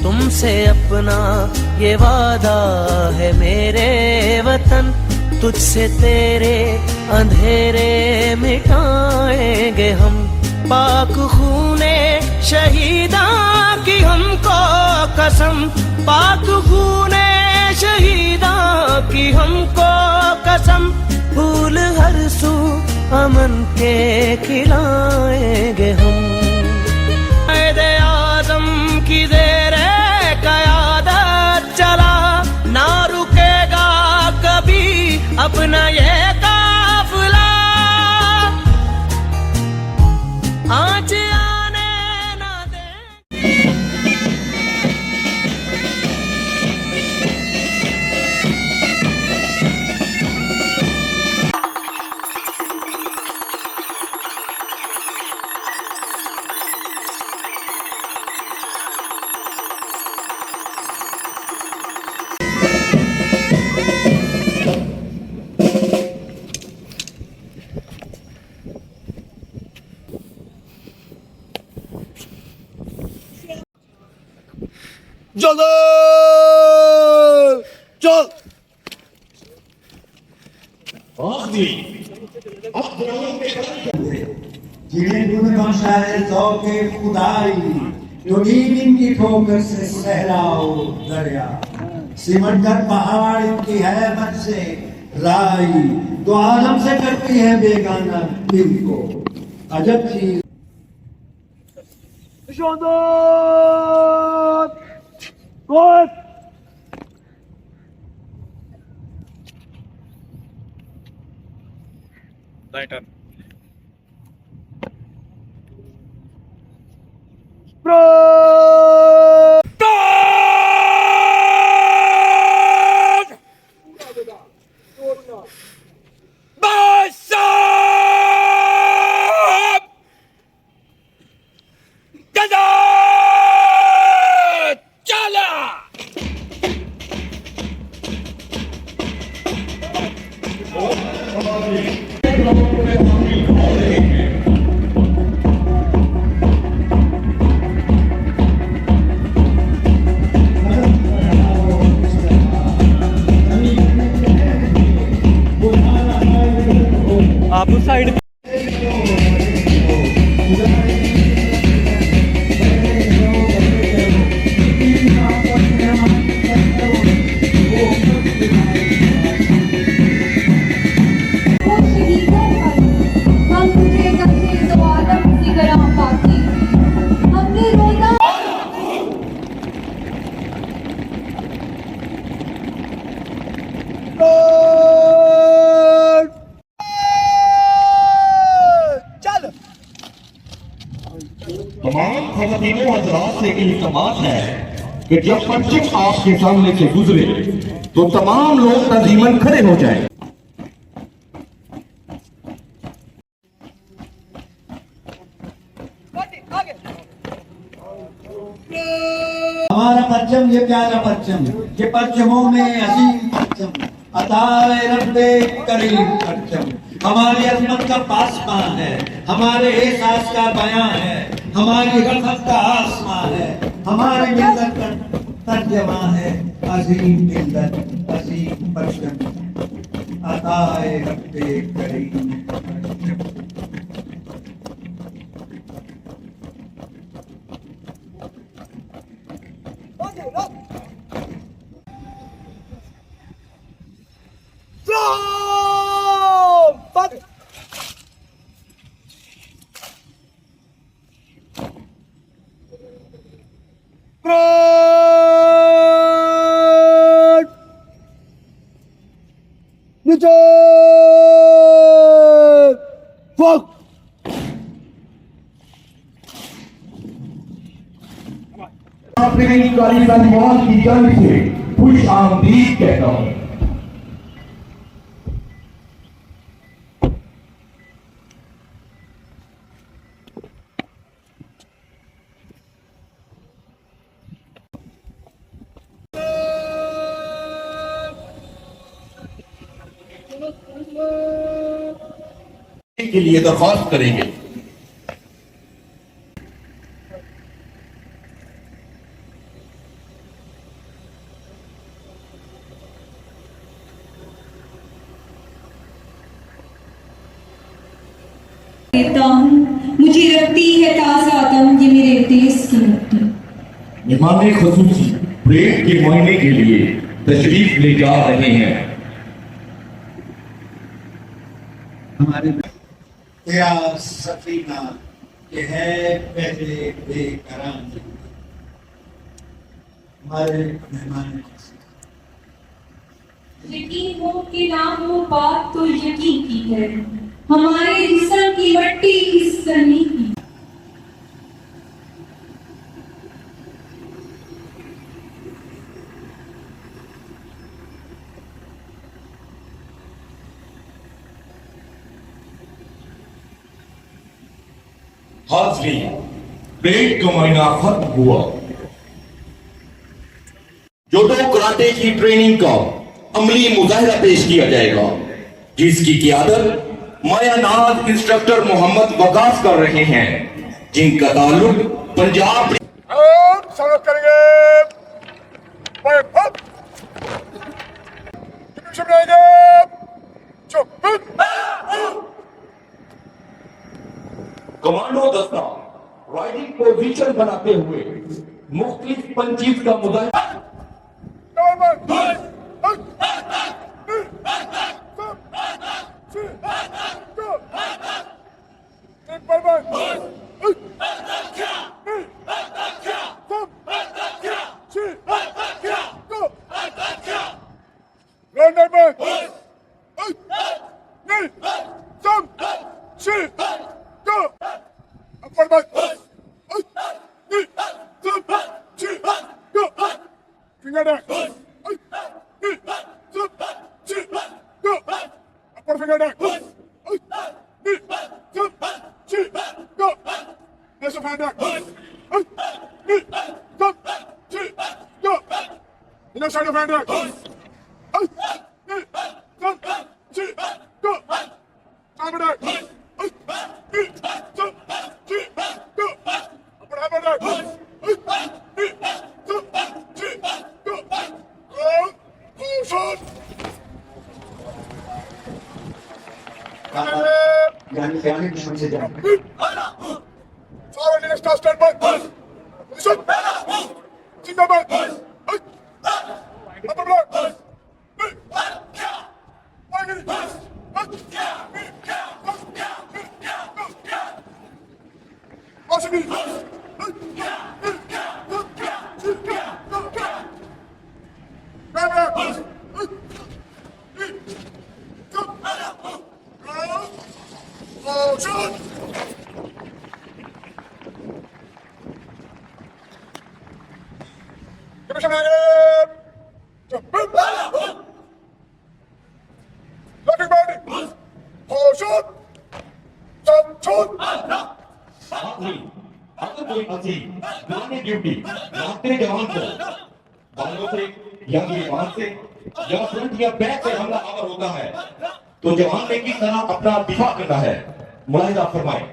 तुमसे अपना ये वादा है मेरे वतन, तुझसे तेरे अंधेरे मिटाएंगे हम। पाक खूने शहीदा की हमको कसम, पाक खूने शहीदा की हमको कसम, फूल हर सू अमन के खिलाएंगे हम। कायदे आज़म की ज़ेरे क़यादत चला, ना रुकेगा कभी अपना ये काफ़िला। आज आने ना दे। चल चल जिन्हें तूने बख्शा है ज़ौक़े खुदाई, जो नींद इनकी ठोकर से सहलाओ दरिया। सिमट कर पहाड़ इनकी हैबत से राई, तो आलम से करती है बेगाना दिल को। अजब चीज लाइटर आप उस साइड तमाम ख़वातीनों हज़रात से इल्तिमास है कि जब पंचिंग आपके सामने से गुजरे तो तमाम लोग तंजीमन खड़े हो जाएं। हमारा परचम ये प्यारा परचम, ये परचमों में अजीम परचम, अताए रब्बे करीम परचम। हमारी अजमत का पासमां है, हमारे एहसास का बयां है, हमारी गलत का आसमां है, हमारे मिल्लत का तर्जमा है। अजीम मिल्लत अजीम परचम, अताए रब्बे करीम परचम। की जंग से खुश आमदीद कहता हूं। के लिए दरख्वास्त करेंगे। देता हूँ, मुझे रखती है ताज़ा दम ये मेरे देश की मिट्टी। मेहमान खुसूसी परेड के मुआयने के लिए तशरीफ ले जा रहे हैं। हमारे तेरा सफीना ये है पहले बेकरार। हमारे मेहमान यकीन हो कि ना हो बात तो यकीन की है, हमारे जिस्म की मट्टी इस जमीन की। हाज़रीन, परेड का मुआयना खत्म हुआ। जूडो कराटे की ट्रेनिंग का अमली मुजाहिरा पेश किया जाएगा, जिसकी क़ियादत मायानाज इंस्ट्रक्टर मोहम्मद वकास कर रहे हैं, जिनका ताल्लुक पंजाब। हम स्वागत करेंगे कमांडो दस्ता राइडिंग पोजीशन बनाते हुए मुख्तलिफ पंचीज का मुजाहिरा। यानी दुश्मन से जाए। अगर कोई फंसी दुरानी ड्यूटी रास्ते जवान को बालों से या गिरबान से या फ्रंट या बैक से हमला आवर होता है तो जवान ने किस तरह अपना दिफा करना है, मुलाहिजा फरमाएं।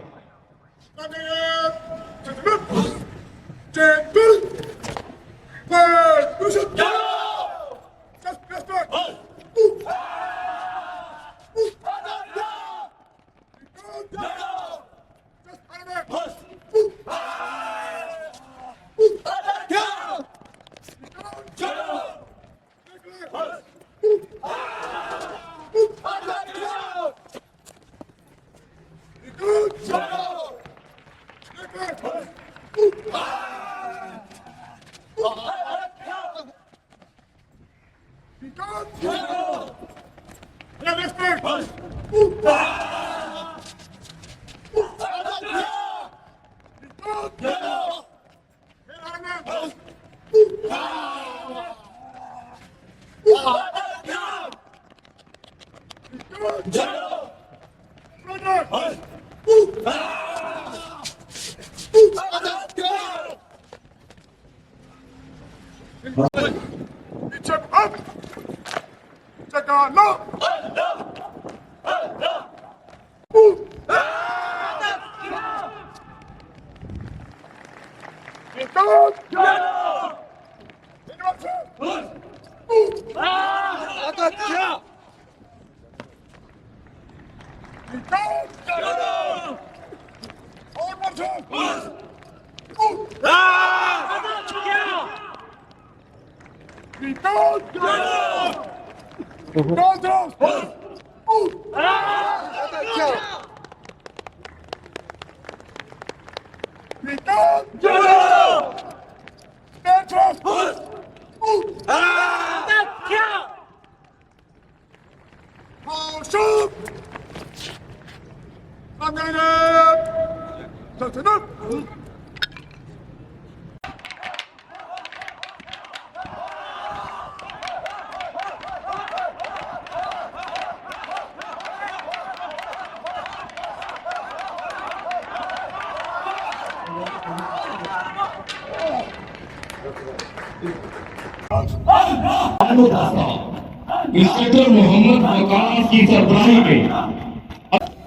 इंस्पेक्टर मोहम्मद वकास की सरबराही में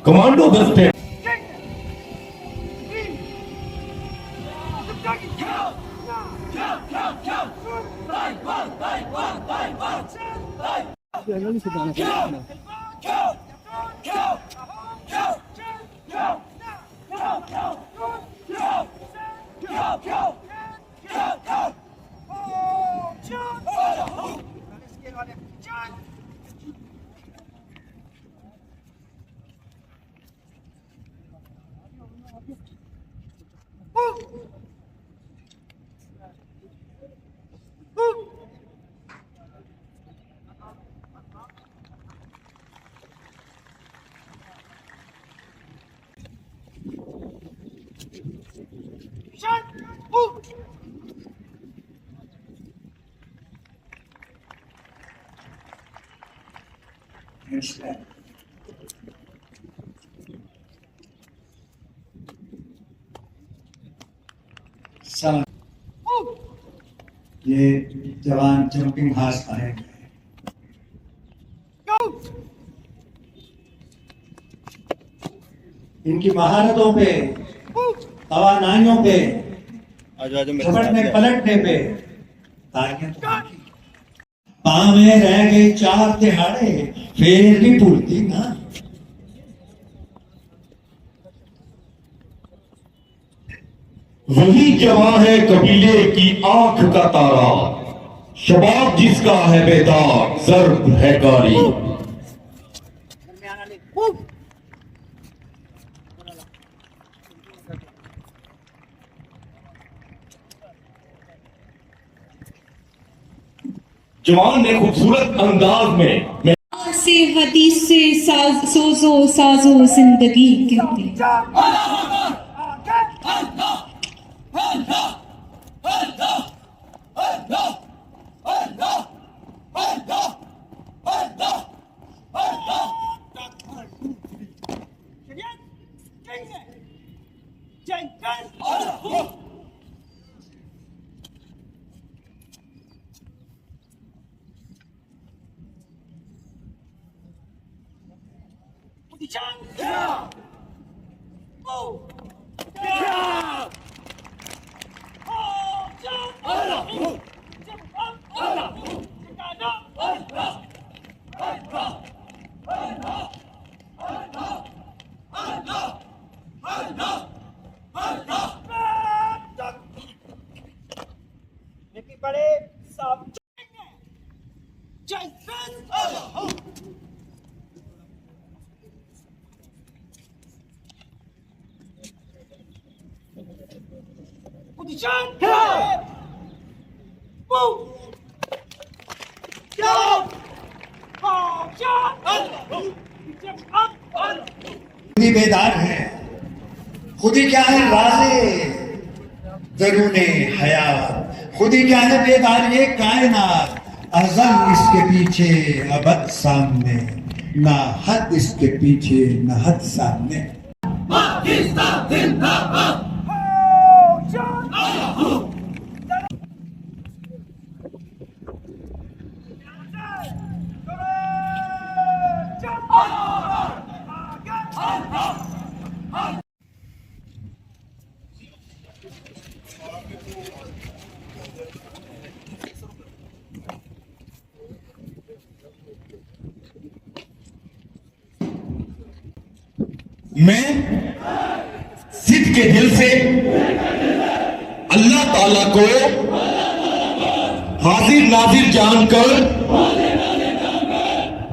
कमांडो दस्ते ये जवान जंपिंग हार्स आएंगे। इनकी महारतों पे, तवानाइयों पे, झपटने पलटने पे तालियां तो उनकी। पाँव में रह गए 4 तिहाड़े, फिर भी भूलती ना। वही जवां है कबीले की आंख का तारा, शबाब जिसका है बेदाग, जर्ब है गारी। जवान ने खूबसूरत अंदाज में से हदीस से सोजो साजो जिंदगी कहते खुदी बेदार है, खुदी क्या है राज़े दरूने हयात, खुदी क्या है बेदार ये कायनात, अज़ल इसके पीछे अबद सामने, ना हद इसके पीछे न हद सामने। मैं सिद्ध के दिल से अल्लाह ताला को हाजिर नाजिर जानकर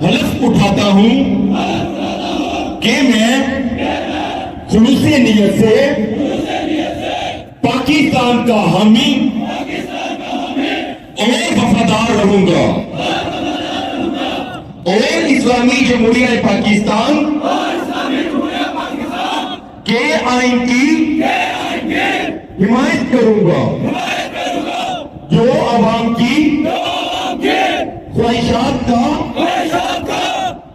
हलफ उठाता हूं कि मैं खुलूसे नियत से पाकिस्तान का हामी और वफादार रहूंगा और इस्लामी जमहूरिया पाकिस्तान के आइन की हिमायत करूंगा जो आवाम की ख्वाहिशात का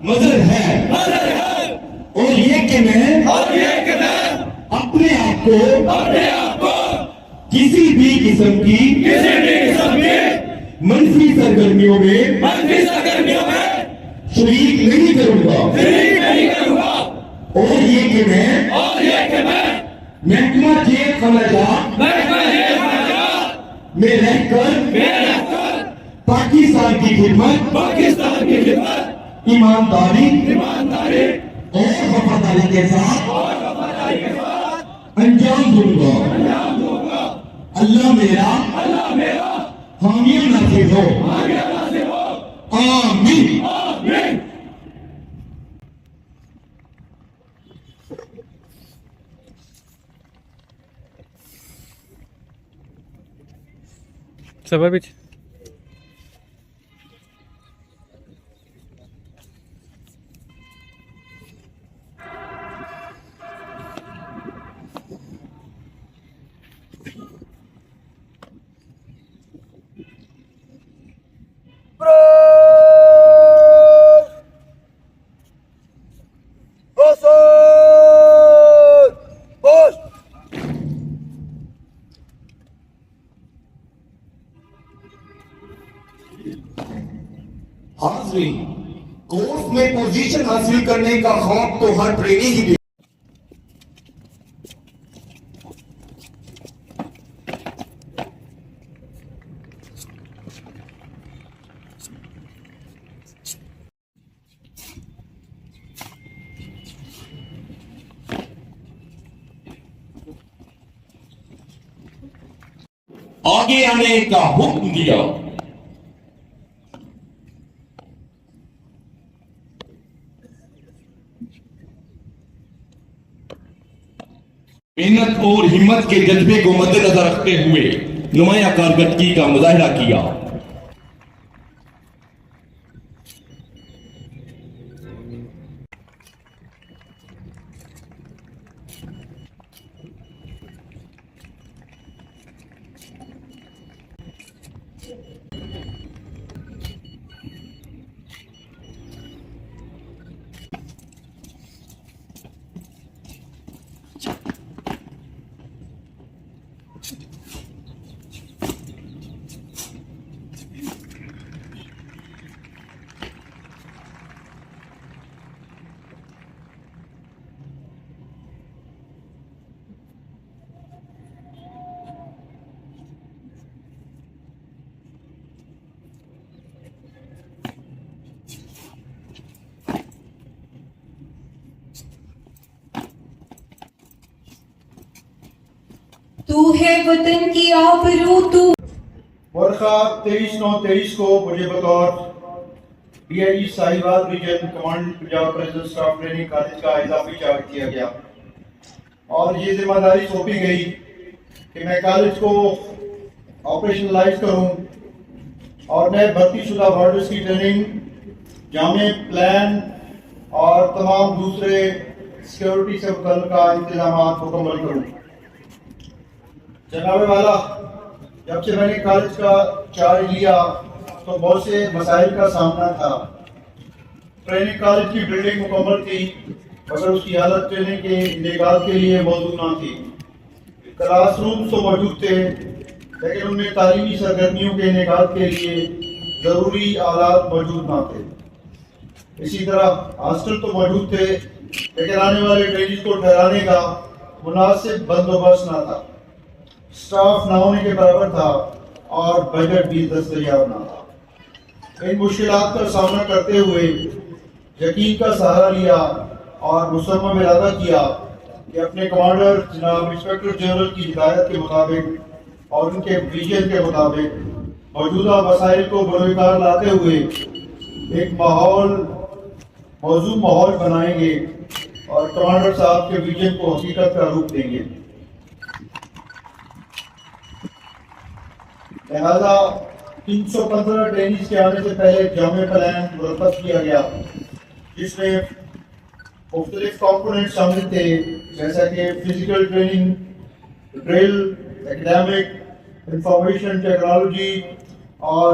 मजहर है और ये कि मैं अपने आप को किसी भी किस्म की मंफी सरगर्मियों में शरीक नहीं करूंगा और ये कि मैं महकमा जेल खलाजात में रहकर पाकिस्तान की खिदमत ईमानदारी और वफादारी के साथ अंजाम दूंगा। अल्लाह मेरा हामी नासिर हो। आमीन। सभा बीच हाजिर कोर्स में पोजीशन हासिल करने का खौफ तो हर ट्रेनी ही आगे आने का हुक्म दिया। मेहनत और हिम्मत के जज्बे को मद्देनजर रखते हुए नुमाया कारकर्दगी का मुजाहिरा किया। तू है वतन की आबरू तू। वर्षा 23/9/23 को मुझे बतौर DIG Sahibabad region command Punjab president staff training college का इजाफी चार्ज किया गया और ये जिम्मेदारी सौंपी गई कि मैं कॉलेज को ऑपरेशनलाइज करूं और मैं भर्तीशुदा वार्डर्स की ट्रेनिंग, जामे प्लान और तमाम दूसरे सिक्योरिटी से मुतल्लिका इंतजाम मुकम्मल करूं। जनाब वाला, जब से मैंने कॉलेज का चार्ज लिया तो बहुत से मसाइल का सामना था। ट्रेनिंग कॉलेज की बिल्डिंग मुकम्मल थी मगर उसकी हालत ट्रेनिंग के इंतकाल के लिए मौजूद न थी। क्लासरूम तो मौजूद थे लेकिन उनमें तालीमी सरगर्मियों के इंतकाल के लिए ज़रूरी आलात मौजूद न थे। इसी तरह हॉस्टल तो मौजूद थे लेकिन आने वाले ट्रेनिंग को ठहराने का मुनासिब बंदोबस्त न था। स्टाफ न होने के बराबर था और बजट भी दस्तयाब न था। इन मुश्किलात का सामना करते हुए यकीन का सहारा लिया और मुसम्मम इरादा किया कि अपने कमांडर जनाब इंस्पेक्टर जनरल की हिदायत के मुताबिक और उनके विजन के मुताबिक मौजूदा वसाइल को बरोकार लाते हुए एक मौजूद माहौल बनाएंगे और कमांडर साहब के विजन को हकीकत का रूप देंगे। लिहाजा 315 ट्रेनिंग्स के आने से पहले जामे प्लान मुरतब किया गया, जिसमें मुख्तलिफ कॉम्पोनेंट शामिल थे, जैसा कि physical training, drill, academic, information technology और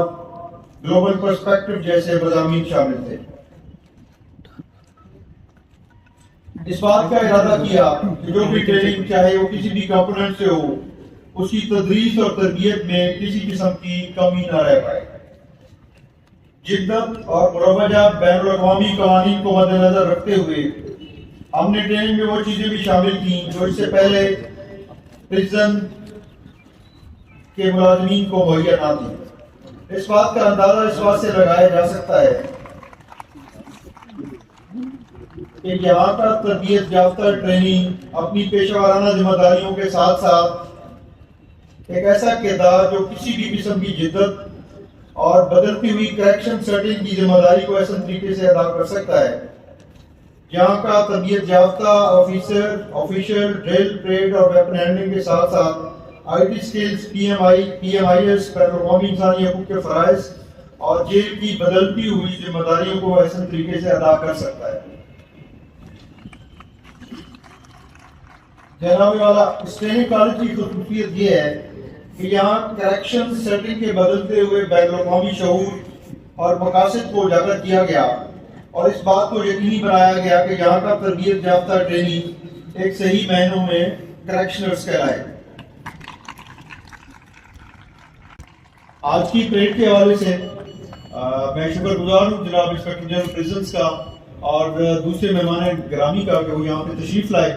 ग्लोबल पर्सपेक्टिव जैसे मज़ामीन शामिल थे। इस बात का इरादा किया कि जो भी ट्रेनिंग चाहे वो किसी भी कंपोनेंट से हो, उसकी तदरीस और तरबियत में किसी किस्म की कमी न रह पाए। जिद्दत और मुरवजा बैनुल अक़वामी क़वानीन को मद्देनजर रखते हुए हमने ट्रेनिंग में वो चीजें भी शामिल की जो इससे पहले प्रिजन के मुलाजमीन को मुहैया ना थी। इस बात का अंदाजा इस बात से लगाया जा सकता है कि यहाँ का तरबियत याफ्ता ट्रेनिंग अपनी पेशेवराना जिम्मेदारियों के साथ साथ एक ऐसा किरदार जो किसी भी किस्म की जिद्दत और बदलती हुई करेक्शन सेटिंग की जिम्मेदारी को ऐसे तरीके से अदा कर सकता है। यहाँ का तरबियत याफ्ता ऑफिशियल ड्रिल, ट्रेड और वेपन हैंडलिंग के साथ साथ IT स्किल्स, PMIS, बैनुल-अक़वामी इंसानी हकूक़ के फ़राइज़ और जेल की बदलती हुई जिम्मेदारियों को ऐसे तरीके से अदा कर सकता है। जनाबे वाला, इस ट्रेनिंग कॉलेज की खूबसूरत ये है कि यहाँ करेक्शन सेटिंग के बदलते हुए बैनुल-अक़वामी शऊर और मकासद को उजागर किया गया और इस बात को यकीनी बनाया गया कि यहाँ का तरबियत याफ्ता ट्रेनिंग एक सही मायनों में करेक्शनर्स कहलाए। आज की परेड के हवाले से मैं शुक्रगुजार हूँ जनाब इंस्पेक्टर जनरल प्रिजन्स का और दूसरे मेहमान गिरामी का कि वो यहाँ पे तशरीफ लाए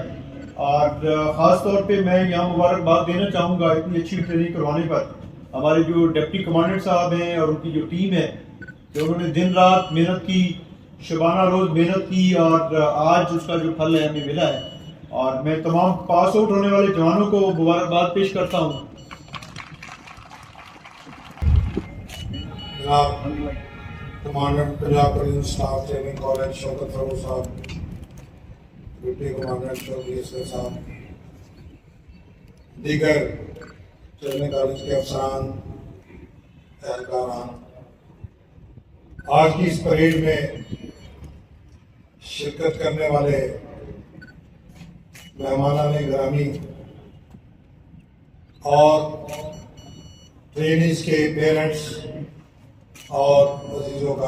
और ख़ास तौर पे मैं यहाँ मुबारकबाद देना चाहूँगा इतनी अच्छी ट्रेनिंग करवाने पर हमारे जो डिप्टी कमांडेंट साहब हैं और उनकी जो टीम है जो उन्होंने दिन रात मेहनत की, शबाना रोज़ मेहनत की और आज उसका जो फल है हमें मिला है। और मैं तमाम पास आउट होने वाले जवानों को मुबारकबाद पेश करता हूँ। Commandant Punjab police staff training college Shaukat Farooq साहब, डिप्टी कमांडेंट शौकत साहब, दीगर ट्रेनिंग कॉलेज के अफसरान, एहलकारान, आज की इस परेड में शिरकत करने वाले मेहमानाने गिरामी और ट्रेनिंग्स के पेरेंट्स और अजीजों का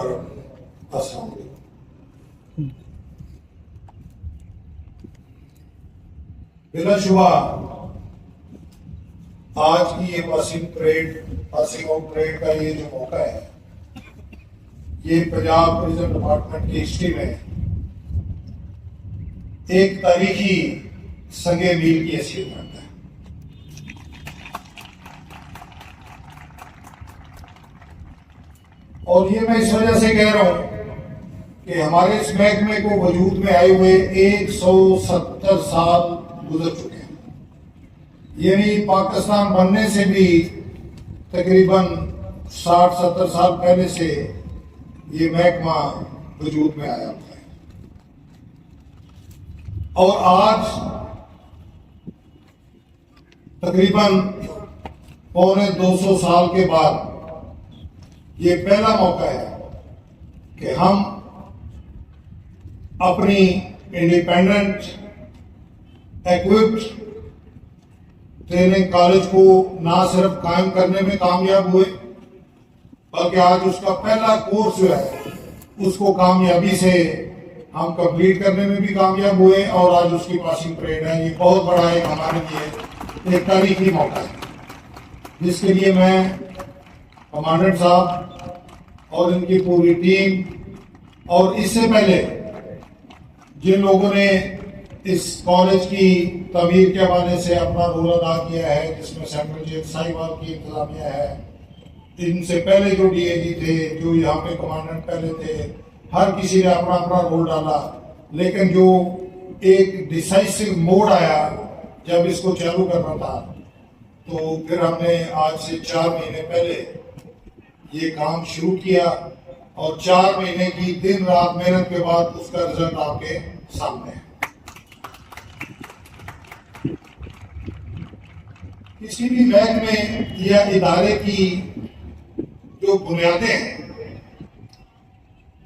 अस्सलाम वालेकुम। बिलाशुबा आज की ये पासिंग आउट परेड का ये जो मौका है, ये पंजाब टूरिज्म डिपार्टमेंट की हिस्ट्री में एक तारीखी संगे मील की हैसियत रखता है। और ये मैं इस वजह से कह रहा हूं कि हमारे इस महकमे को वजूद में आए हुए 170 साल गुजर चुके हैं, यानी पाकिस्तान बनने से भी तकरीबन 60-70 साल पहले से ये महकमा वजूद में आया है। और आज तकरीबन 250 साल के बाद ये पहला मौका है कि हम अपनी इंडिपेंडेंट इक्विप्ड ट्रेनिंग कॉलेज को ना सिर्फ कायम करने में कामयाब हुए, बल्कि आज उसका पहला कोर्स जो है उसको कामयाबी से हम कंप्लीट करने में भी कामयाब हुए और आज उसकी पासिंग परेड है। ये बहुत बड़ा एक हमारे लिए एक तारीखी मौका है, जिसके लिए मैं कमांडेंट साहब और इनकी पूरी टीम और इससे पहले जिन लोगों ने इस कॉलेज की तमीर के हवाले से अपना रोल अदा किया है, जिसमें सेंट्रल जेल साहिवाल की इंतजामिया है, इनसे पहले जो डीएजी थे, जो यहाँ पे कमांडेंट पहले थे, हर किसी ने अपना अपना रोल डाला। लेकिन जो एक डिसाइसिव मोड आया जब इसको चालू करना था, तो फिर हमने आज से 4 महीने पहले ये काम शुरू किया और 4 महीने की दिन रात मेहनत के बाद उसका रिजल्ट आपके सामने है। किसी भी महकमे या इदारे की जो बुनियादें हैं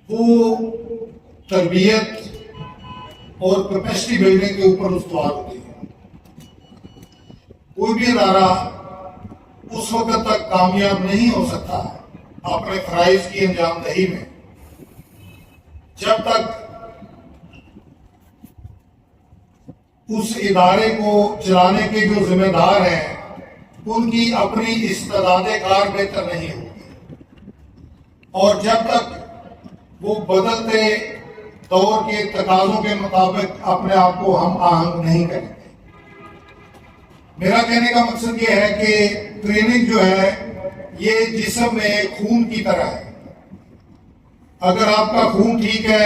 वो तरबियत और कैपेसिटी बिल्डिंग के ऊपर उस्तवार होती है। कोई भी इदारा उस वक्त तक कामयाब नहीं हो सकता अपने फराइज की अंजामदही में जब तक उस इदारे को चलाने के जो जिम्मेदार हैं उनकी अपनी इस्तेदादे कार बेहतर नहीं होगी, और जब तक वो बदलते दौर के तकाजों के मुताबिक अपने आप को हम आहंग नहीं करेंगे। मेरा कहने का मकसद ये है कि ट्रेनिंग जो है ये जिस्म में खून की तरह है। अगर आपका खून ठीक है,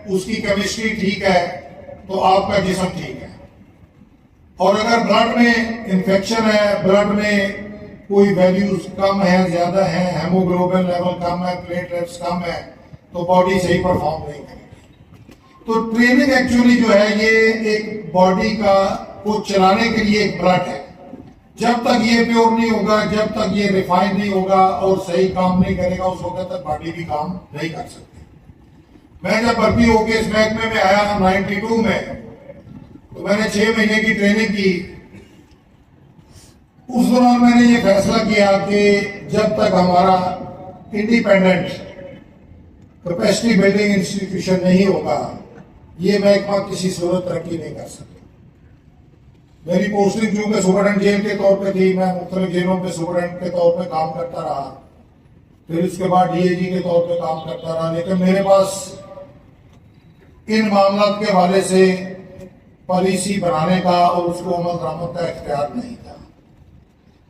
उसकी केमिस्ट्री ठीक है, तो आपका जिस्म ठीक है। और अगर ब्लड में इन्फेक्शन है, ब्लड में कोई वैल्यूज कम है, ज्यादा है, हेमोग्लोबिन लेवल कम है, प्लेटलेट्स कम है, तो बॉडी सही परफॉर्म नहीं करेगी। तो ट्रेनिंग एक्चुअली जो है ये एक बॉडी का को चलाने के लिए एक ब्लड है। जब तक ये प्योर नहीं होगा, जब तक ये रिफाइन नहीं होगा और सही काम नहीं करेगा, उस वक्त तक बॉडी भी काम नहीं कर सकती। मैं जब भर्ती होकर इस महकमे में आया 92 में, तो मैंने 6 महीने की ट्रेनिंग की। उस दौरान मैंने ये फैसला किया कि जब तक हमारा इंडिपेंडेंट कैपेसिटी बिल्डिंग इंस्टीट्यूशन नहीं होगा, ये महकमा किसी सूरत तरक्की नहीं कर सकता। मेरी पोस्टिंग चूंकि सुपरडेंट जेल के तौर पे थी, मैं मुख्तलिफ जेलों पे सुपरडेंट के तौर पे काम करता रहा, फिर उसके बाद डीएजी के तौर पे काम करता रहा, लेकिन मेरे पास इन मामला के हवाले से पॉलिसी बनाने का और उसको अमल दरामद का इख्तियार नहीं था।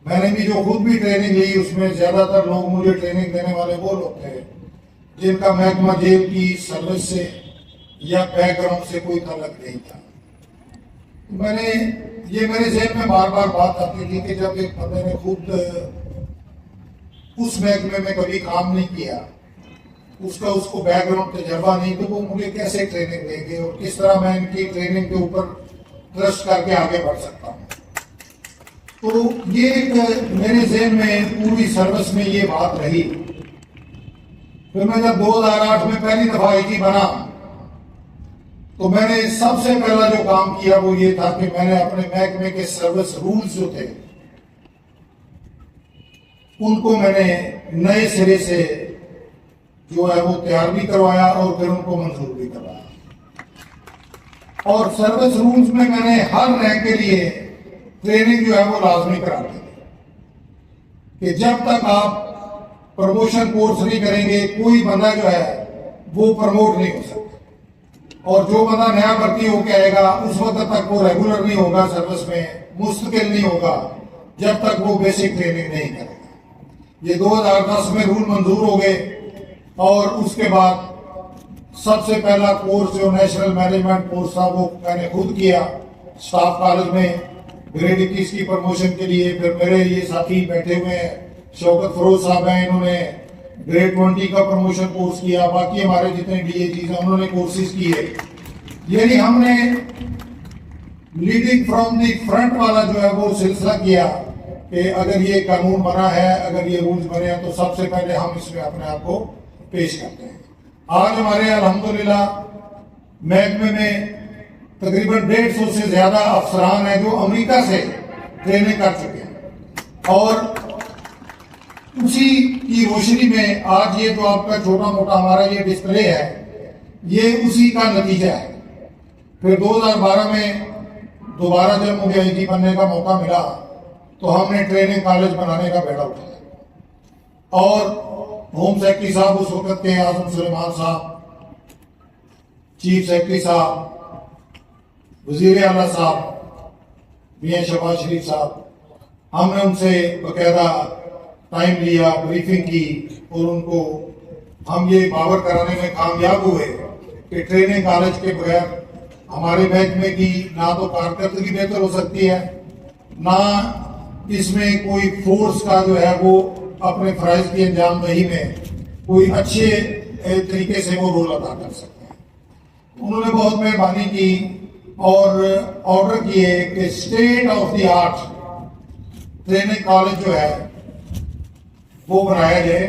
मैंने भी जो खुद भी ट्रेनिंग ली, उसमें ज्यादातर लोग मुझे ट्रेनिंग देने वाले वो लोग थे जिनका महकमा जेल की सर्विस से या बैकग्राउंड से कोई ताल्लुक नहीं था। मैंने ये मेरे जहन में बार बार बात आती थी कि जब एक बंदे ने खुद उस महकमे में कभी काम नहीं किया, उसको बैकग्राउंड तजर्बा नहीं, तो वो मुझे कैसे ट्रेनिंग देंगे और किस तरह मैं इनकी ट्रेनिंग के ऊपर ट्रस्ट करके आगे बढ़ सकता हूँ। तो ये एक मेरे जहन में पूरी सर्विस में ये बात रही। फिर मैं जब 2008 में पहली दफा आईजी बना, तो मैंने सबसे पहला जो काम किया वो ये था कि मैंने अपने महकमे के सर्विस रूल्स जो थे उनको मैंने नए सिरे से जो है वो तैयार भी करवाया और फिर उनको मंजूर भी करवाया। और सर्विस रूल्स में मैंने हर रैंक के लिए ट्रेनिंग जो है वो लाजमी करा दी कि जब तक आप प्रमोशन कोर्स नहीं करेंगे, कोई बंदा जो है वो प्रमोट नहीं हो सकता। और जो बंदा नया भर्ती होकर आएगा, उस वक्त तक वो रेगुलर नहीं होगा, सर्विस में मुस्तकिल नहीं होगा, जब तक वो बेसिक ट्रेनिंग नहीं करेगा। ये 2010 में रूल मंजूर हो गए और उसके बाद सबसे पहला कोर्स जो नेशनल मैनेजमेंट कोर्स था वो मैंने खुद किया स्टाफ कॉलेज में ग्रेड 21 की प्रमोशन के लिए। फिर मेरे ये साथी बैठे हुए हैं, शौकत फरोज साहब हैं, इन्होंने ग्रेड 20 का प्रमोशन कोर्स किया। बाकी हमारे जितने डीएजीज हैं उन्होंने कोर्सेज किए। यानी हमने लीडिंग फ्रॉम द फ्रंट वाला जो है वो सिलसिला किया कि अगर ये कानून बना है, अगर ये रूल्स बने हैं, तो सबसे पहले हम इसमें अपने आप को पेश करते हैं। आज हमारे अल्हम्दुलिल्लाह महकमे में तकरीबन 150 से ज्यादा अफसरान हैं जो अमेरिका से ट्रेनिंग कर चुके हैं। और उसी की रोशनी में आज ये जो आपका छोटा मोटा हमारा ये डिस्प्ले है, ये उसी का नतीजा है। फिर 2012 में दोबारा जब मुझे आईजी बनने का मौका मिला, तो हमने ट्रेनिंग कॉलेज बनाने का बेड़ा उठाया और होम सेक्रेटरी साहब उस वक्त के आजम सुलेमान साहब, चीफ सेक्रेटरी साहब, वजीर आला साहब मियां शहबाज शरीफ साहब, हमने उनसे बकायदा टाइम लिया, ब्रीफिंग की और उनको हम ये बावर कराने में कामयाब हुए कि ट्रेनिंग कॉलेज के बगैर हमारे महकमे की ना तो कारकर्दगी बेहतर हो सकती है, ना इसमें कोई फोर्स का जो है वो अपने फर्ज की अंजामदही में कोई अच्छे तरीके से वो रोल अदा कर सकते हैं। उन्होंने बहुत मेहरबानी की और ऑर्डर किए कि state of the art training college जो है वो बनाया जाए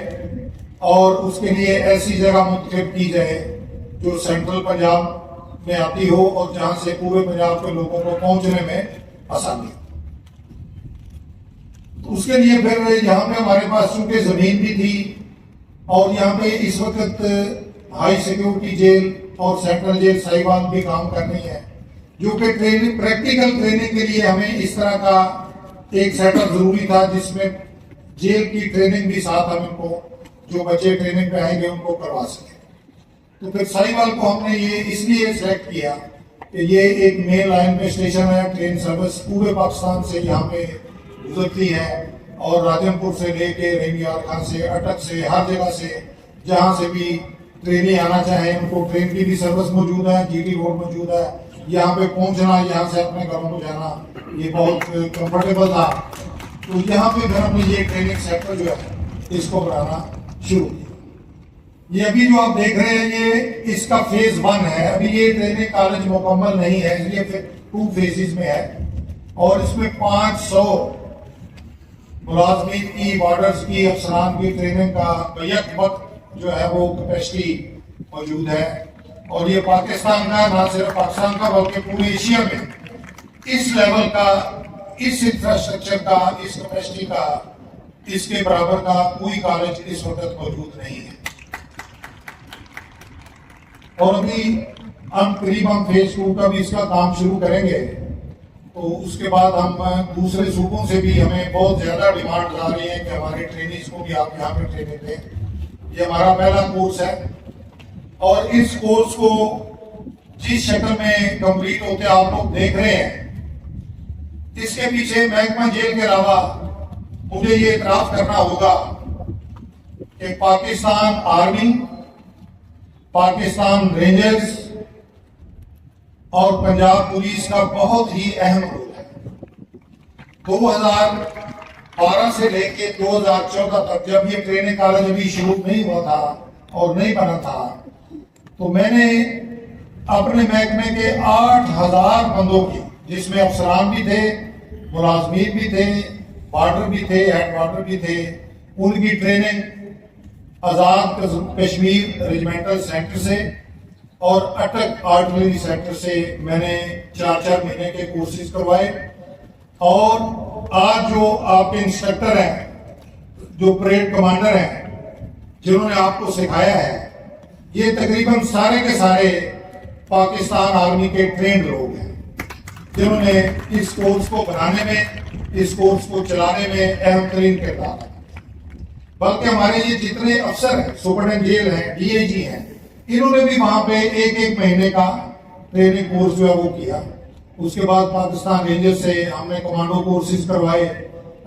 और उसके लिए ऐसी जगह मुंतखब की जाए जो सेंट्रल पंजाब में आती हो और जहां से पूरे पंजाब के लोगों को पहुंचने में आसानी हो। तो उसके लिए फिर यहाँ पे हमारे पास चूंकि जमीन भी थी और यहाँ पे इस वक्त हाई सिक्योरिटी जेल और सेंट्रल जेल साहिवाल भी काम कर रही है, जो कि ट्रेनिंग प्रैक्टिकल ट्रेनिंग के लिए हमें इस तरह का एक सेटअप जरूरी था जिसमें जेल की ट्रेनिंग भी साथ हम इनको जो बच्चे ट्रेनिंग पे आएंगे उनको करवा सके। तो फिर साहिवाल को हमने ये इसलिए सेलेक्ट किया कि ये एक मेन लाइन पे स्टेशन है, ट्रेन सर्विस पूरे पाकिस्तान से यहाँ पे गुजरती है और राजमपुर से लेके रेंगियार खान से अटक से हर जगह से जहाँ से भी ट्रेनें आना चाहें उनको ट्रेन की भी सर्विस मौजूद है, जीटी रोड मौजूद है। यहाँ पे पहुँचना, यहाँ से अपने घरों को जाना ये बहुत कंफर्टेबल था। तो यहाँ पे फिर हमने ये ट्रेनिंग सेक्टर जो है इसको बनाना शुरू किया। ये अभी जो आप देख रहे हैं ये इसका फेज 1 है। अभी ये ट्रेनिंग कॉलेज मुकम्मल नहीं है, इसलिए फिर 2 फेजेस में है और इसमें 500 मुलाजमीन की, वार्डर्स की, अफसरान की ट्रेनिंग का बैक वक्त जो है वो कैपेसिटी मौजूद है। और ये पाकिस्तान का, ना सिर्फ पाकिस्तान का बल्कि पूरे एशिया में इस लेवल का, इस इंफ्रास्ट्रक्चर का, इस कैपेसिटी का, इसके बराबर का कोई कॉलेज इस वक्त मौजूद नहीं है। और अभी हम करीब फेज 2 का भी इसका काम शुरू करेंगे। तो उसके बाद हम दूसरे सूबों से भी, हमें बहुत ज्यादा डिमांड आ रही है कि हमारे ट्रेनिंग्स को भी आप यहाँ पे ट्रेनिंग दें। ये हमारा पहला कोर्स है और इस कोर्स को जिस शक्ल में कंप्लीट होते आप लोग देख रहे हैं, इसके पीछे महकमा जेल के अलावा मुझे ये इतराफ करना होगा कि पाकिस्तान आर्मी, पाकिस्तान रेंजर्स और पंजाब पुलिस का बहुत ही अहम रोल है। 2012 से लेके 2014 तक जब ये ट्रेनिंग कॉलेज अभी शुरू नहीं हुआ था और नहीं बना था, तो मैंने अपने महकमे के 8000 बंदों की, जिसमें अफसरान भी थे, मुलाजमीन भी थे, वार्डर भी थे, हेड वार्डर भी थे, उनकी ट्रेनिंग आजाद कश्मीर रेजिमेंटल सेंटर से और अटक आर्टिलरी सेंटर से मैंने 4-4 महीने के कोर्सेज करवाए। और आज जो आपके इंस्ट्रक्टर हैं, जो परेड कमांडर हैं, जिन्होंने आपको सिखाया है, ये तकरीबन सारे के सारे पाकिस्तान आर्मी के ट्रेंड लोग हैं, जिन्होंने इस कोर्स को बनाने में, इस कोर्स को चलाने में अहम तरीन किरदार है। बल्कि हमारे ये जितने अफसर हैं, सुपरडेंट जेल हैं, डीआईजी हैं, इन्होंने भी वहां पे 1-1 महीने का ट्रेनिंग कोर्स जो है वो किया। उसके बाद पाकिस्तान रेंजर से हमने कमांडो कोर्सेज करवाए,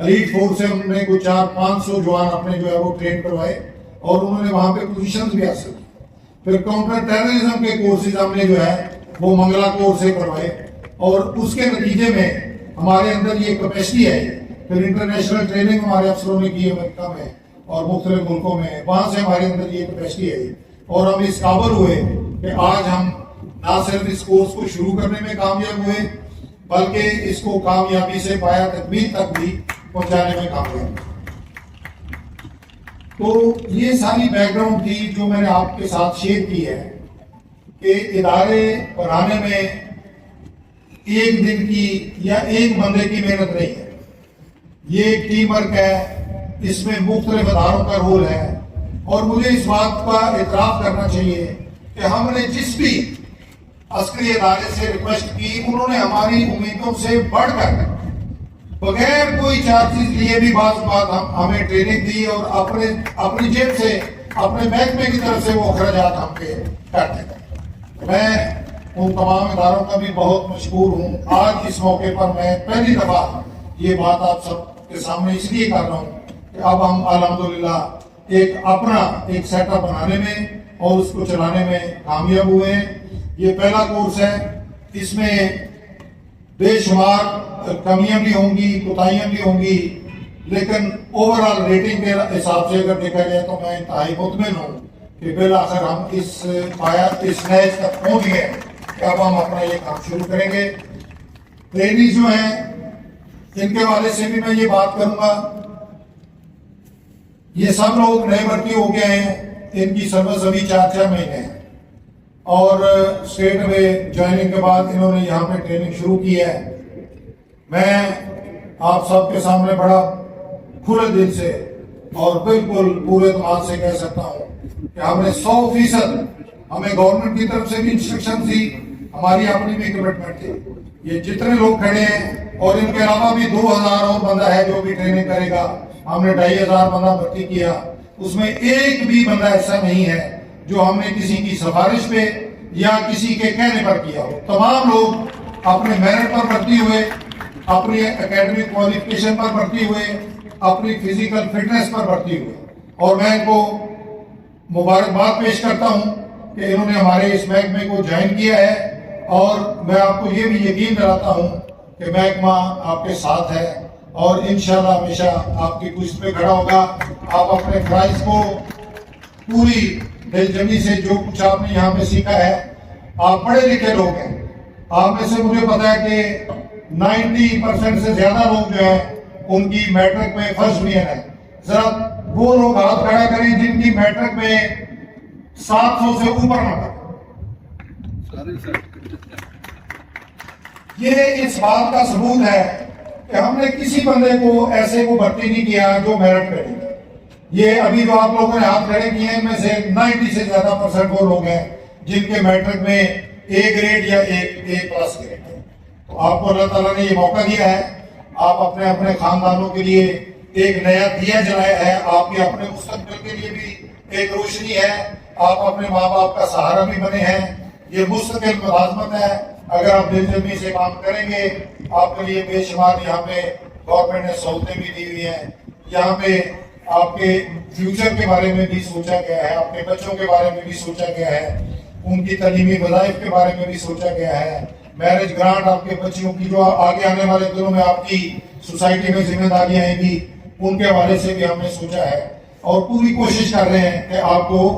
एलीट फोर्स से हमने कुछ 400-500 जवान अपने जो है वो ट्रेन करवाए और उन्होंने वहां पे पोजीशंस भी हासिल की। फिर काउंटर टेररिज्म के कोर्सेज हमने जो है वो मंगला कोर से करवाए और उसके नतीजे में हमारे अंदर ये कैपेसिटी है। फिर इंटरनेशनल ट्रेनिंग हमारे अफसरों ने की अमेरिका में और मुख्तलिफ मुल्कों में, वहां से हमारे अंदर ये कैपेसिटी है और हम इस काबिल हुए कि आज हम ना सिर्फ इस कोर्स को शुरू करने में कामयाब हुए बल्कि इसको कामयाबी से पाया तकमील तक भी पहुंचाने में कामयाब हुए। तो ये सारी बैकग्राउंड थी जो मैंने आपके साथ शेयर की है कि इदारे बनाने में एक दिन की या एक बंदे की मेहनत नहीं है, ये एक टीम वर्क है, इसमें मुख्तलिफ इदारों का रोल है। और मुझे इस बात का इतराफ करना चाहिए कि हमने जिस भी अस्करी इदारे से रिक्वेस्ट की, उन्होंने हमारी उम्मीदों से बढ़कर बगैर कोई चार्जेस लिए भी बात हमें ट्रेनिंग दी और अपनी जेब से, अपने महकमे की तरफ से वो अखराजात हम पे करते थे। मैं उन तमाम इदारों का भी बहुत मशहूर हूँ। आज इस मौके पर मैं पहली दफा ये बात आप सबके सामने इसलिए कर रहा हूँ कि अब हम अल्हम्दुलिल्लाह एक अपना एक सेटअप बनाने में और उसको चलाने में कामयाब हुए हैं। ये पहला कोर्स है, इसमें बेशुमार कमियां भी होंगी, कोताहियां भी होंगी, लेकिन ओवरऑल रेटिंग के हिसाब से अगर देखा जाए तो मैं इंतहाई मुतमिन हूँ कि बिल आखिर हम इस मैच तक पहुंच गए कि अब हम अपना ये काम शुरू करेंगे। ट्रेनी जो हैं इनके हवाले से भी मैं ये बात करूंगा, ये सब लोग नए भर्ती हो गए हैं, इनकी सर्विस अभी 4-4 महीने है और स्टेट में ज्वाइनिंग के बाद इन्होंने यहाँ पे ट्रेनिंग शुरू की है। मैं आप सबके सामने बड़ा खुले दिल से और बिल्कुल पूरे दिमाग से कह सकता हूँ कि हमने 100% हमें गवर्नमेंट की तरफ से भी इंस्ट्रक्शन थी, हमारी अपनी भी कमिटमेंट थी। ये जितने लोग खड़े हैं और इनके अलावा भी 2000 और बंदा है जो भी ट्रेनिंग करेगा, हमने 2500 बंदा भर्ती किया, उसमें एक भी बंदा ऐसा नहीं है जो हमने किसी की सिफारिश पे या किसी के कहने पर किया हो। तमाम लोग अपने मेरिट पर भर्ती हुए, अपनी एकेडमिक क्वालिफिकेशन पर भर्ती हुए, अपनी फिजिकल फिटनेस पर भर्ती हुए और मैं इनको मुबारकबाद पेश करता हूं कि इन्होंने हमारे इस महकमे को ज्वाइन किया है। और मैं आपको ये भी यकीन दिलाता हूं कि महकमा आपके साथ है और इंशाल्लाह हमेशा आपकी पुष्ट पे खड़ा होगा। आप अपने फराइज को पूरी दिलजमी से, जो कुछ आपने यहाँ पे सीखा है, आप पढ़े लिखे लोग हैं, आप में से मुझे पता है कि 90% से ज्यादा लोग जो है उनकी मैट्रिक में फर्स्ट डिवीजन है। जरा वो लोग हाथ खड़ा करें जिनकी मैट्रिक में 700 से ऊपर नंबर। ये इस बात का सबूत है कि हमने किसी बंदे को ऐसे को भर्ती नहीं किया जो मेरिट पे नहीं। ये अभी जो आप लोगों ने हाथ खड़े किए हैं इनमें से 90 से ज्यादा % वो लोग हैं जिनके मैट्रिक में A ग्रेड या A+ ग्रेड है। तो आपको अल्लाह ताला ने ये मौका दिया है, आप अपने अपने खानदानों के लिए एक नया दिया जलाया है, आपके अपने मुस्तकबिल के लिए भी एक रोशनी है, आप अपने माँ बाप का सहारा भी बने हैं। ये मुस्तकिल मुलाजमत है, अगर आप दिलजमी से काम करेंगे आपके लिए बेशुमार यहाँ पे गवर्नमेंट ने सहूलतें भी दी हुई हैं। यहाँ पे आपके फ्यूचर के बारे में भी सोचा गया है, आपके बच्चों के बारे में भी सोचा गया है, उनकी तलीमी वज़ाइफ के बारे में भी सोचा गया है। मैरिज ग्रांट आपके बच्चियों की जो आगे आने वाले दिनों में आपकी सोसाइटी में जिम्मेदारियां आएंगी उनके हवाले से भी हमने सोचा है और पूरी कोशिश कर रहे हैं कि आपको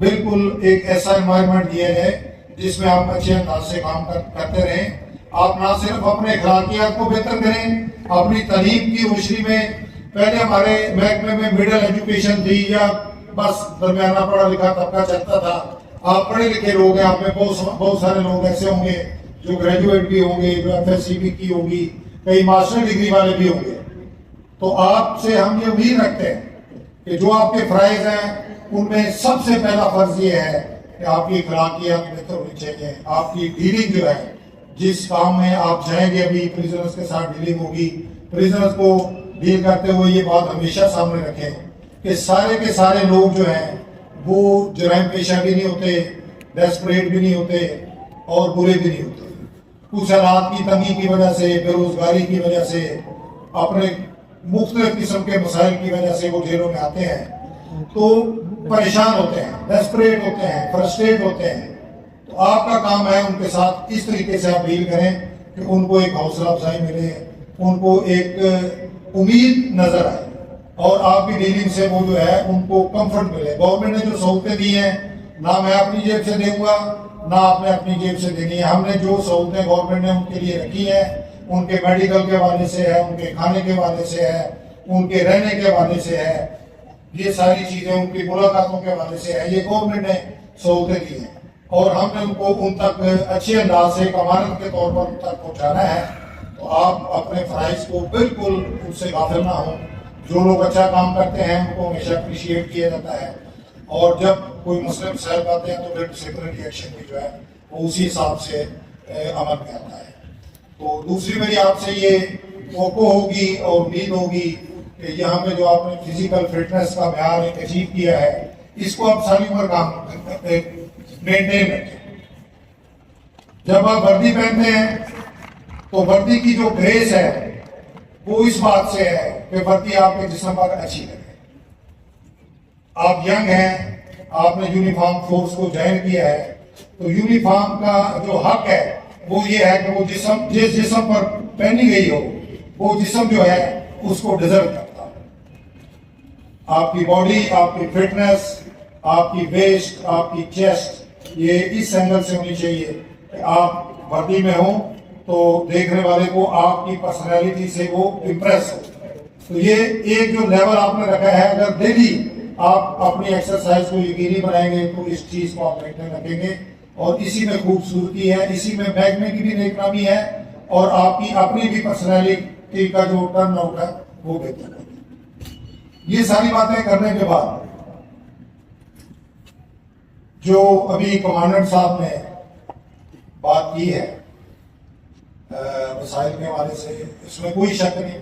बिल्कुल एक ऐसा एनवायरनमेंट दिया जाए जिसमें आप अच्छे अंदाज से काम करते रहें। आप ना सिर्फ अपने अखलाकियात को बेहतर करें, अपनी तालीम की रोशनी में, पहले हमारे महकमे में मिडिल एजुकेशन थी या बस दरमियाना पढ़ा लिखा तबका चलता था। आप पढ़े लिखे लोग हैं, आप में बहुत सारे लोग ऐसे होंगे जो ग्रेजुएट भी होंगे, जो FSc भी की होगी, कई मास्टर डिग्री वाले भी होंगे। तो आपसे हम ये उम्मीद रखते हैं कि जो आपके फराइज हैं उनमें सबसे पहला फर्ज ये है कि आपकी अखलाकियात बेहतर होनी चाहिए। आपकी डीलिंग जो है, जिस काम में आप जाएंगे, अभी प्रिजनर्स के साथ डीलिंग होगी, प्रिजनर्स को डील करते हुए ये बात हमेशा सामने रखें कि सारे के सारे लोग जो हैं वो जराइम पेशा भी नहीं होते, डेस्परेट भी नहीं होते और बुरे भी नहीं होते। कुछ हालात की तंगी की वजह से, बेरोजगारी की वजह से, अपने मुख्तलिफ किस्म के मसाइल की वजह से वो जेलों में आते हैं तो परेशान होते हैं, डेस्परेट होते हैं, फ्रस्ट्रेट होते हैं। तो आपका काम है उनके साथ इस तरीके से आप डील करें कि उनको एक हौसला अफजाई मिले, उनको एक उम्मीद नजर आए और आपकी डीलिंग से वो जो है उनको कंफर्ट मिले। गवर्नमेंट ने जो सहूलतें दी हैं ना मैं अपनी जेब से दूंगा ना आपने अपनी जेब से देनी है। हमने जो सहूलतें गवर्नमेंट ने उनके लिए रखी है, उनके मेडिकल के हवाले से है, उनके खाने के हवाले से है, उनके रहने के हवाले से है, ये सारी चीजें उनकी मुलाकातों के हवाले से है, ये गवर्नमेंट ने सहूलतें दी हैं और हमने उनको उन तक अच्छे अंदाज से एक अमानत के तौर पर उन तक पहुँचाना है। तो आप अपने फराइज को बिल्कुल उनसे गाफिल ना हो। जो लोग अच्छा काम करते हैं उनको हमेशा अप्रिशिएट किया जाता है और जब कोई मुस्लिम साहब आते हैं तो फिर डिसिप्लिनरी एक्शन भी जो है वो उसी हिसाब से अमल में आता है। तो दूसरी मेरी आपसे ये मौको होगी और उम्मीद होगी कि यहाँ पे जो आपने फिजिकल फिटनेस का म्यार एक अचीव किया है इसको आप सारी उम्र काम मेंटेन रखें। जब आप वर्दी पहनते हैं तो वर्दी की जो ग्रेस है वो इस बात से है कि वर्दी आपके जिस्म पर अच्छी लगे। आप यंग हैं, आपने यूनिफॉर्म फोर्स को ज्वाइन किया है तो यूनिफॉर्म का जो हक है वो ये है कि वो जिस्म जिस जिस्म पर पहनी गई हो वो जिस्म जो है उसको डिजर्व करता है। आपकी बॉडी, आपकी फिटनेस, आपकी वेस्ट, आपकी चेस्ट, ये इस एंगल से होनी चाहिए कि आप वर्दी में हो तो देखने वाले को आपकी पर्सनैलिटी से वो इम्प्रेस हो। तो ये एक जो लेवल आपने रखा है, अगर डेली आप अपनी एक्सरसाइज को यकीनी बनाएंगे तो इस चीज को आप मेंटेन रखेंगे, और इसी में खूबसूरती है, इसी में महकमे की भी नेकनामी है, और आपकी अपनी भी पर्सनैलिटी का जो टर्न आउट है वो बेहतर है। ये सारी बातें करने के बाद जो अभी कमांडेंट साहब ने बात की है वसाइल के हवाले से, इसमें कोई शक नहीं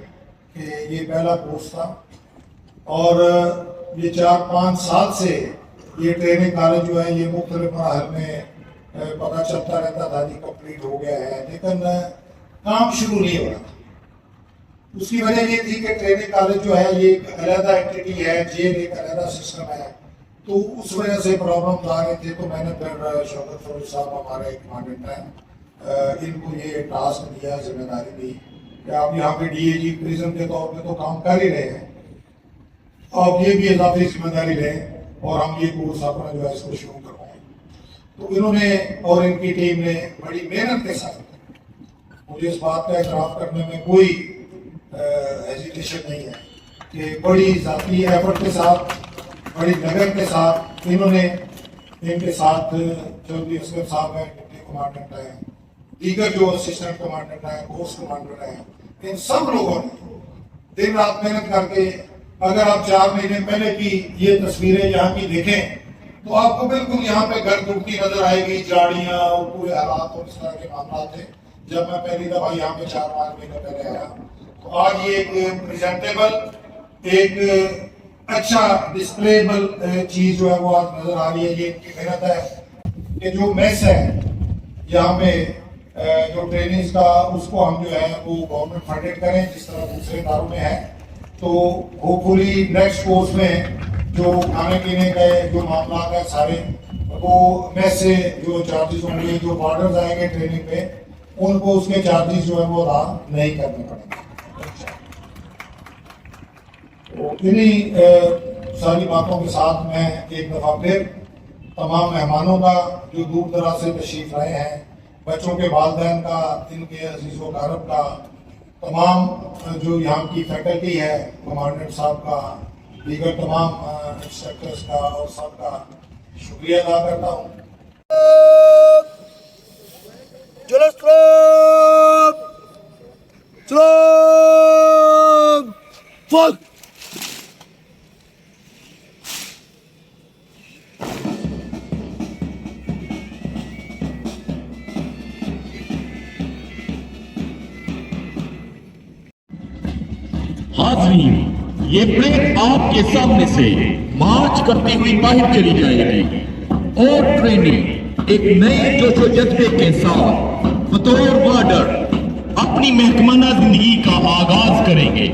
कि ये पहला कोर्स था, और ये 4-5 साल से ये ट्रेनिंग कॉलेज जो है ये मुख्तलिफ मराहल में पता चलता रहता था कि कंप्लीट हो गया है, लेकिन काम शुरू नहीं हो रहा था। उसकी वजह ये थी कि ट्रेनिंग कॉलेज जो है ये एक अलग एंटिटी है, जेल एक अलग सिस्टम है, तो उस वजह से प्रॉब्लम आ रहे थे। तो मैंने फिर शौकत फरूख साहब हमारे कमांडेंट हैं, इनको ये टास्क दिया, जिम्मेदारी दी कि आप यहाँ पे डीएजी प्रिजन के तौर पे तो काम कर ही रहे हैं, आप ये भी इजाफी जिम्मेदारी लें और हम ये कोर्स अपना जो है इसको शुरू करवाएं। तो इन्होंने और इनकी टीम ने बड़ी मेहनत के साथ, मुझे इस बात का एतराफ़ करने में कोई हेजिटेशन नहीं है कि बड़ी जाती एफर्ट के साथ, बड़ी लगन के साथ इन्होंने, इनके साथ चौधरी असगर साहब हैं, डिप्टी कमांडेंट हैं, दीगर जो असिस्टेंट कमांडेंट हैं, कोर्स कमांडर हैं, इन सब लोगों ने दिन रात मेहनत करके, अगर आप 4 महीने पहले की ये तस्वीरें यहाँ की देखें तो आपको बिल्कुल यहाँ पे घर डूबती नजर आएगी, झाड़ियाँ और पूरे हालात और इस तरह के मामला थे जब मैं पहली दफा यहाँ पे 4-5 महीने पहले आया। तो आज ये एक प्रेजेंटेबल, एक अच्छा डिस्प्लेबल चीज जो है वो आज नजर आ रही है। ये इनकी मेहनत है कि जो मेस है यहाँ पे जो ट्रेनिंग का, उसको हम जो है वो गवर्नमेंट फंडेड करें जिस तरह दूसरे इदारों में है। तो होपफुली नेक्स्ट कोर्स में जो खाने पीने के जो मामला है सारे वो मेस से जो चार्जेस होंगे, जो बॉर्डर्स आएंगे ट्रेनिंग पे, उनको उसके चार्जेस जो है वो अदा नहीं करने पड़ेंगे। तो इन्हीं सारी बातों के साथ मैं एक दफा फिर तमाम मेहमानों का जो दूर दराज से तशरीफ लाए हैं, बच्चों के वालिदैन का, इनके अजीज़ व कारब का, तमाम जो यहाँ की फैकल्टी है, कमांडेंट साहब का, दीगर तमाम इंस्ट्रक्टर्स का और सबका शुक्रिया अदा करता हूँ। हाज़रीन, ये प्लेन आपके सामने से मार्च करती हुई बाहर चली जाएगी और ट्रेनिंग एक नए जोशो जज्बे के साथ बतौर बॉर्डर अपनी महकमाना जिंदगी का आगाज करेंगे।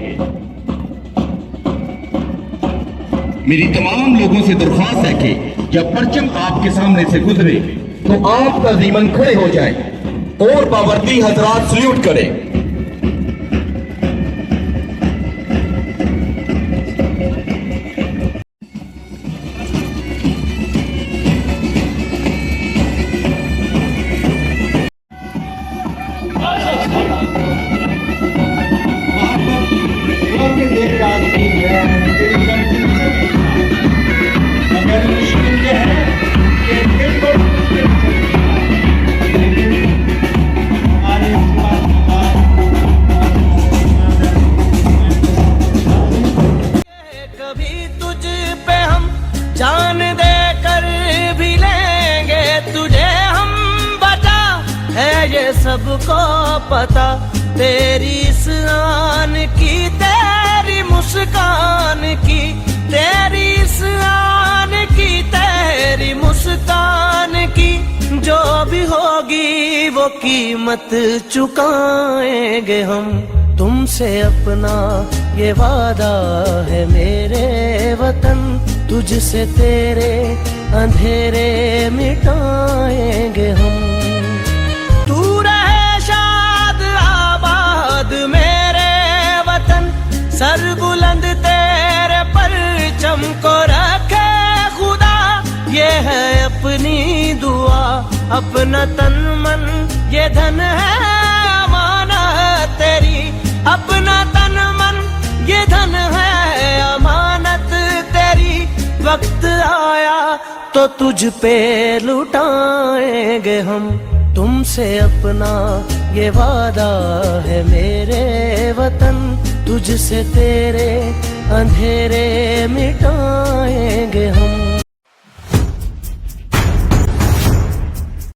मेरी तमाम लोगों से दरख्वास्त है कि जब परचम आपके सामने से गुजरे तो आप तज़ीमन खड़े हो जाएं और बावर्दी हजरात सल्यूट करें। कभी तुझ पे हम जान दे कर भी लेंगे तुझे हम बचा है ये सबको पता। तेरी इस आन की, तेरी मुस्कान की, तेरी इस आन की, तेरी मुस्कान की, जो भी होगी वो कीमत चुकाएंगे हम। तुमसे अपना ये वादा है मेरे वतन, तुझसे तेरे अंधेरे मिटाएंगे हम। तू रहे शाद आबाद मेरे वतन, सर बुलंद तेरे परचम हमको रखे खुदा, ये है अपनी दुआ। अपना तन मन ये धन है अमानत तेरी, अपना तन मन ये धन है अमानत तेरी। वक्त आया तो तुझ पे लुटाएंगे हम, तुमसे अपना ये वादा है मेरे वतन। तुझसे तेरे अंधेरे मिटाएंगे हम।